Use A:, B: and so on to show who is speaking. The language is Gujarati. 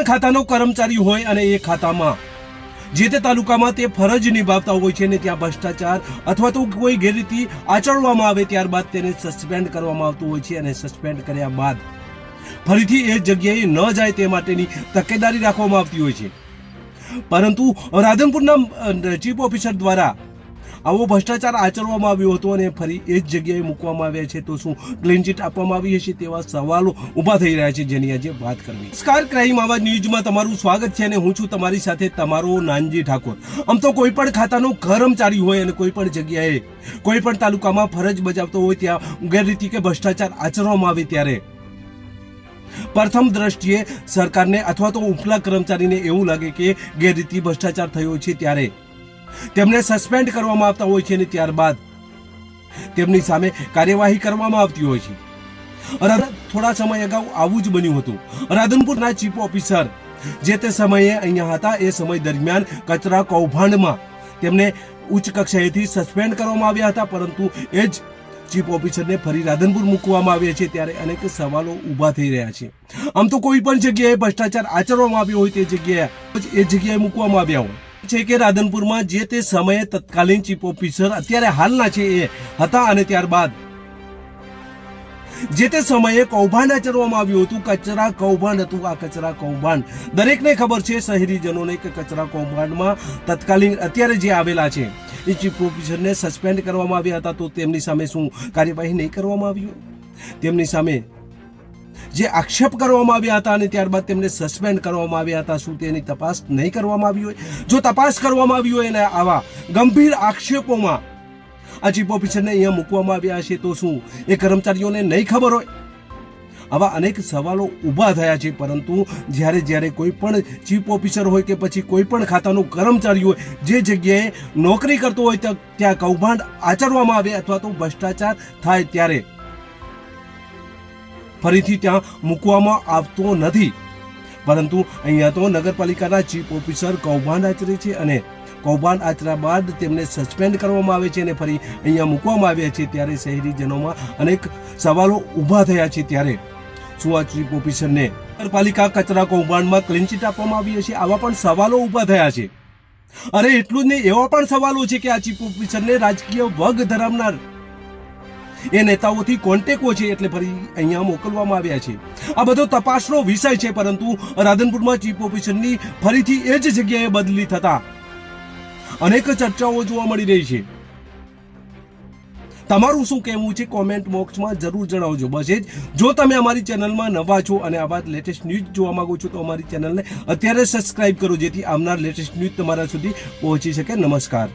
A: પણ ખાતાનો કર્મચારી હોય અને એ ખાતામાં જે તે તાલુકામાં તે ફરજ નિભાવતા હોય છે ને ત્યાં ભ્રષ્ટાચાર અથવા તો કોઈ ગેરરીતિ આચરવામાં આવે ત્યારબાદ તેને સસ્પેન્ડ કરવામાં આવતું હોય છે અને સસ્પેન્ડ કર્યા બાદ ફરીથી એ જગ્યાએ ન જાય તે માટેની તકેદારી રાખવામાં આવતી હોય છે. પરંતુ રાધનપુરના ચીફ ઓફિસર દ્વારા આવો ભ્રષ્ટાચાર આચરવામાં આવ્યો હતો અને ફરી એ જ જગ્યાએ મૂકવામાં આવ્યા છે. તો શું ક્લીન ચીટ આપવામાં આવી હશે તેવા સવાલો ઊભા થઈ રહ્યા છે, જેની આજે વાત કરવી. નમસ્કાર, ક્રાઇમ આવાજ ન્યૂઝમાં તમારું સ્વાગત છે અને હું છું તમારી સાથે તમારો નાનજી ઠાકોર. આમ તો કોઈ પણ ખાતાનો કર્મચારી હોય અને કોઈ પણ જગ્યાએ કોઈ પણ તાલુકામાં ફરજ બજાવતો હોય ત્યાં ગેરરીતિ કે ભ્રષ્ટાચાર આચરવામાં આવે ત્યારે પ્રથમ દ્રષ્ટિએ સરકારને અથવા તો ઉપલા કર્મચારીને એવું લાગે કે ગેરરીતિ ભ્રષ્ટાચાર થયો છે ત્યારે તેમને સસ્પેન્ડ કરવામાં આવતા હોય છે અને ત્યારબાદ તેમની સામે કાર્યવાહી કરવામાં આવતી હોય છે. થોડા સમય અગાઉ આવું જ બન્યું હતું. રાધનપુરના ચીફ ઓફિસર જે તે સમયે અહીંયા હતા એ સમય દરમિયાન કચરા કૌભાંડમાં તેમને ઉચ્ચ કક્ષાએથી સસ્પેન્ડ કરવામાં આવ્યા હતા, પરંતુ એ જ ચીફ ઓફિસરને ફરી રાધનપુર મૂકવામાં આવ્યા છે ત્યારે અનેક સવાલો ઊભા થઈ રહ્યા છે. આમ તો કોઈ પણ જગ્યાએ ભ્રષ્ટાચાર આચરવામાં આવ્યો હોય તે જગ્યાએ મૂકવામાં આવ્યા હોય છે કે રાધનપુરમાં જે તે સમયે તત્કાલીન ચીફ ઓફિસર અત્યારે હાલના છે એ હતા અને ત્યારબાદ જે તે સમયે કૌભાંડ આચરવામાં આવ્યું હતું. કચરા કૌભાંડ હતું. આ કચરા કૌભાંડ દરેકને ખબર છે, શહેરીજનોને, કે કચરા કૌભાંડમાં તત્કાલીન અત્યારે જે આવેલા છે એ ચીફ ઓફિસરને સસ્પેન્ડ કરવામાં આવ્યા હતા. તો તેમની સામે શું કાર્યવાહી નહીં કરવામાં આવી? તેમની સામે જે આક્ષેપ કરવામાં આવ્યા હતા અને ત્યારબાદ તેમને સસ્પેન્ડ કરવામાં આવ્યા હતા, શું તેની તપાસ નહીં કરવામાં આવી હોય? જો તપાસ કરવામાં આવી હોય અને આવા ગંભીર આક્ષેપોમાં આ ચીફ ઓફિસરને અહીંયા મૂકવામાં આવ્યા હશે તો શું એ કર્મચારીઓને નહીં ખબર હોય? આવા અનેક સવાલો ઊભા થયા છે. પરંતુ જ્યારે કોઈ પણ ચીફ ઓફિસર હોય કે પછી કોઈ પણ ખાતાનો કર્મચારી હોય જે જગ્યાએ નોકરી કરતો હોય ત્યાં કૌભાંડ આચરવામાં આવે અથવા તો ભ્રષ્ટાચાર થાય ત્યારે ફરીથી ત્યાં મૂકવામાં આવતો નથી. પરંતુ અહીંયા તો નગરપાલિકાના ચીફ ઓફિસર કૌભાંડ આચરે છે અને કૌભાંડ આચર્યા બાદ તેમને સસ્પેન્ડ કરવામાં આવે છે અને ફરી અહીંયા મૂકવામાં આવ્યા છે. ત્યારે શહેરીજનોમાં અનેક સવાલો ઊભા થયા છે. ત્યારે શું આ ચીફ ઓફિસરને નગરપાલિકા કચરા કૌભાંડમાં ક્લીન ચીટ આપવામાં આવી હશે? આવા પણ સવાલો ઊભા થયા છે. અરે એટલું જ નહીં, એવા પણ સવાલો છે કે આ ચીફ ઓફિસરને રાજકીય વગ ધરાવનાર એ નેતાઓથી કોન્ટેક્ટો છે એટલે ફરી અહીંયા મોકલવામાં આવ્યા છે. આ બધો તપાસનો વિષય છે. પરંતુ રાધનપુરમાં ચીફ ઓફિસરની ફરીથી એ જ જગ્યાએ બદલી થતા અનેક ચર્ચાઓ જોવા મળી રહી છે. તમારું શું કહેવું છે કોમેન્ટ બોક્સમાં જરૂર જણાવજો. બસ એ જ. જો તમે અમારી ચેનલમાં નવા છો અને આવા લેટેસ્ટ ન્યૂઝ જોવા માંગો છો તો અમારી ચેનલને અત્યારે સબસ્ક્રાઇબ કરો, જેથી આવનાર લેટેસ્ટ ન્યૂઝ તમારા સુધી પહોંચી શકે. નમસ્કાર.